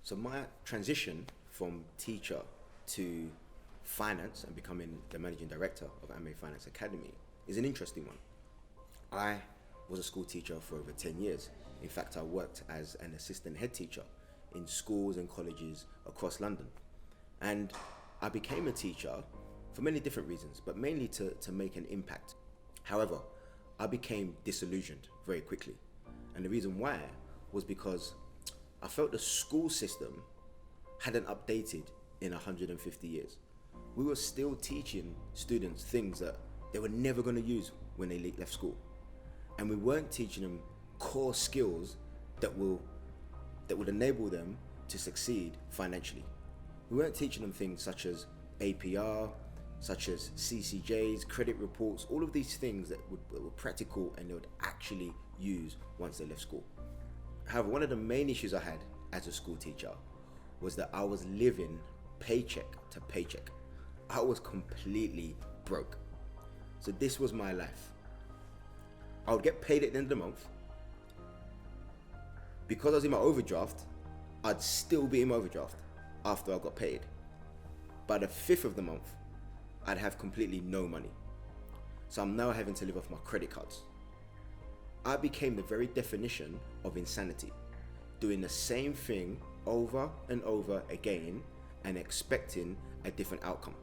So my transition from teacher to finance and becoming the managing director of Amey Finance Academy is an interesting one. I was a school teacher for over 10 years. In fact, I worked as an assistant head teacher in schools and colleges across London. And I became a teacher for many different reasons, but mainly to make an impact. However, I became disillusioned very quickly. And the reason why was because I felt the school system hadn't updated in 150 years. We were still teaching students things that they were never going to use when they left school. And we weren't teaching them core skills that would enable them to succeed financially. We weren't teaching them things such as APR, such as CCJs, credit reports, all of these things that were practical and they would actually use once they left school. However, one of the main issues I had as a school teacher was that I was living paycheck to paycheck. I was completely broke. So this was my life. I would get paid at the end of the month. Because I was in my overdraft, I'd still be in my overdraft after I got paid. By the 5th of the month, I'd have completely no money. So I'm now having to live off my credit cards. I became the very definition of insanity, doing the same thing over and over again and expecting a different outcome.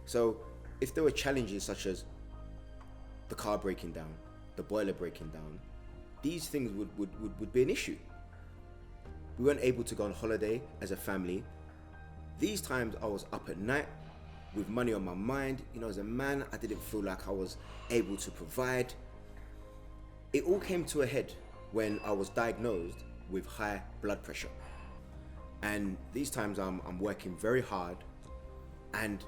So if there were challenges such as the car breaking down, the boiler breaking down, these things would be an issue. We weren't able to go on holiday as a family. These times I was up at night with money on my mind. You know, as a man, I didn't feel like I was able to provide. It all came to a head when I was diagnosed with high blood pressure. And these times I'm working very hard and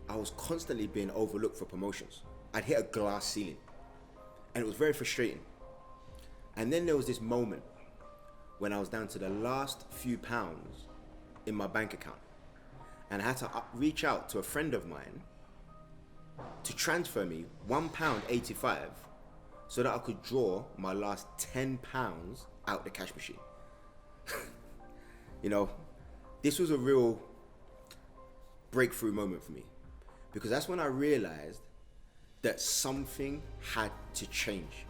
I was constantly being overlooked for promotions. I'd hit a glass ceiling and it was very frustrating. And then there was this moment when I was down to the last few pounds in my bank account. And I had to reach out to a friend of mine to transfer me £1.85 so that I could draw my last £10 out the cash machine. You know, this was a real breakthrough moment for me because that's when I realized that something had to change.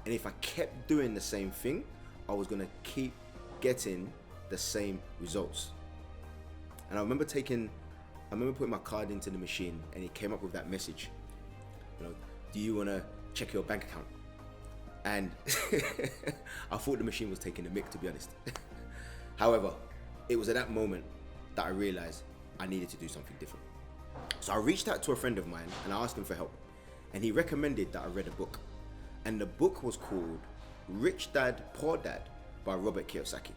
And if I kept doing the same thing, I was gonna keep getting the same results. And I remember putting my card into the machine and it came up with that message. You know, do you wanna check your bank account? And I thought the machine was taking the mick, to be honest. However, it was at that moment that I realized I needed to do something different. So I reached out to a friend of mine and I asked him for help. And he recommended that I read a book. And the book was called Rich Dad, Poor Dad by Robert Kiyosaki.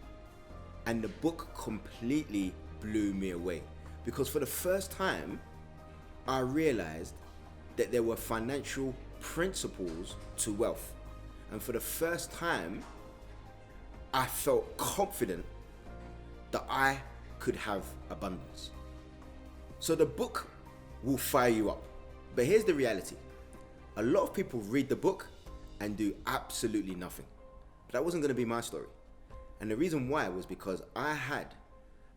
And the book completely blew me away because for the first time, I realized that there were financial principles to wealth. And for the first time, I felt confident that I could have abundance. So the book will fire you up. But here's the reality. A lot of people read the book and do absolutely nothing. But that wasn't going to be my story. And the reason why was because I had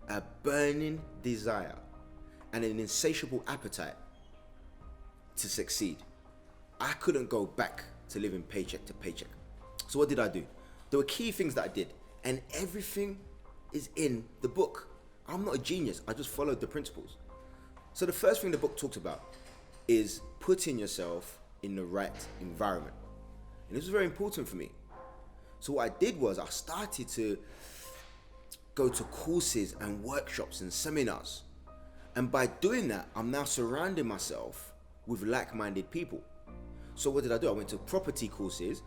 a burning desire and an insatiable appetite to succeed. I couldn't go back to living paycheck to paycheck. So what did I do? There were key things that I did, and everything is in the book. I'm not a genius, I just followed the principles. So the first thing the book talks about is putting yourself in the right environment. And this was very important for me. So what I did was I started to go to courses and workshops and seminars. And by doing that, I'm now surrounding myself with like-minded people. So what did I do? I went to property courses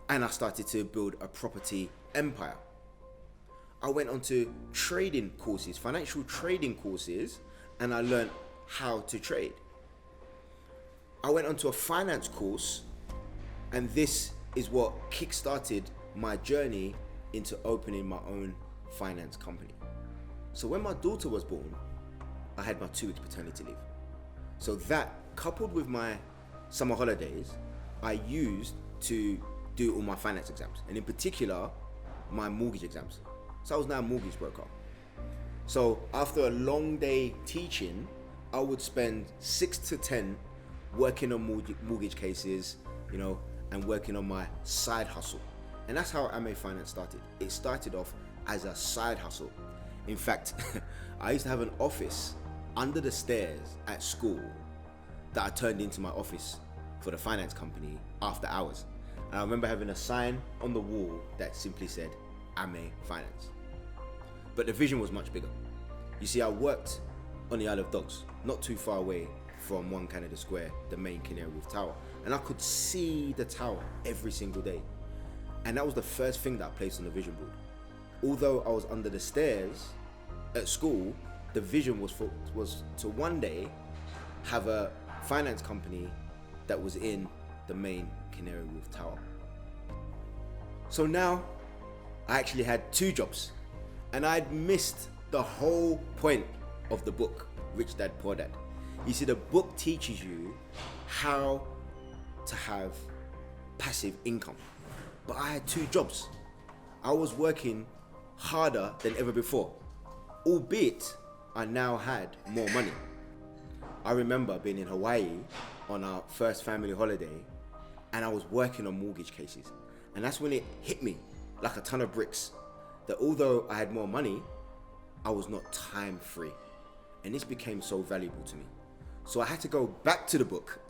and I started to build a property empire. I went on to trading courses, financial trading courses, and I learned how to trade. I went onto a finance course, and this is what kick-started my journey into opening my own finance company. So when my daughter was born, I had my 2 weeks paternity leave. So that, coupled with my summer holidays, I used to do all my finance exams, and in particular, my mortgage exams. So I was now a mortgage broker. So after a long day teaching, I would spend 6 to 10 working on mortgage cases, and working on my side hustle. And that's how Amey Finance started. It started off as a side hustle. In fact, I used to have an office under the stairs at school that I turned into my office for the finance company after hours. And I remember having a sign on the wall that simply said Amey Finance. But the vision was much bigger. You see, I worked on the Isle of Dogs, not too far away from One Canada Square, the main Canary Wharf Tower. And I could see the tower every single day. And that was the first thing that I placed on the vision board. Although I was under the stairs at school, the vision was to one day have a finance company that was in the main Canary Wharf Tower. So now I actually had 2 jobs. And I'd missed the whole point of the book, Rich Dad Poor Dad. You see, the book teaches you how to have passive income. But I had 2 jobs. I was working harder than ever before, albeit I now had more money. I remember being in Hawaii on our first family holiday, and I was working on mortgage cases. And that's when it hit me like a ton of bricks that although I had more money, I was not time free. And this became so valuable to me. So I had to go back to the book.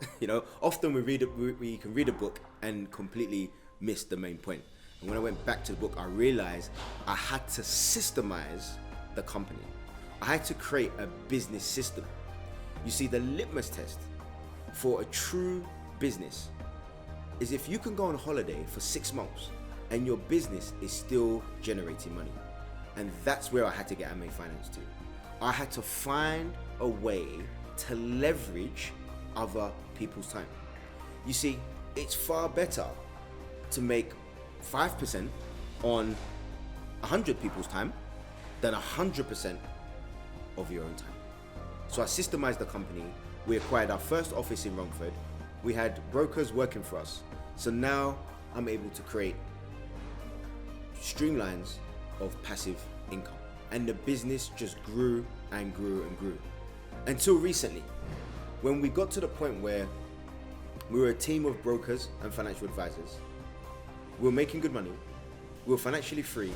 Often we can read a book and completely miss the main point. And when I went back to the book, I realized I had to systemize the company. I had to create a business system. You see, the litmus test for a true business is if you can go on holiday for 6 months and your business is still generating money. And that's where I had to get Amey Finance to. I had to find a way to leverage other people's time. You see, it's far better to make 5% on 100 people's time than 100% of your own time. So I systemized the company. We acquired our first office in Romford. We had brokers working for us. So now I'm able to create streamlines of passive income. And the business just grew and grew and grew. Until recently, when we got to the point where we were a team of brokers and financial advisors, we were making good money, we were financially free,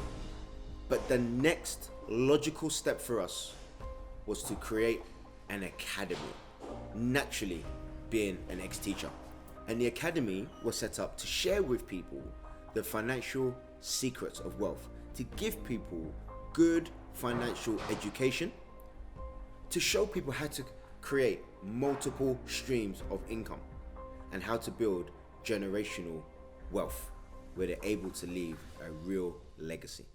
but the next logical step for us was to create an academy, naturally being an ex-teacher. And the academy was set up to share with people the financial secrets of wealth, to give people good financial education, to show people how to create multiple streams of income and how to build generational wealth where they're able to leave a real legacy.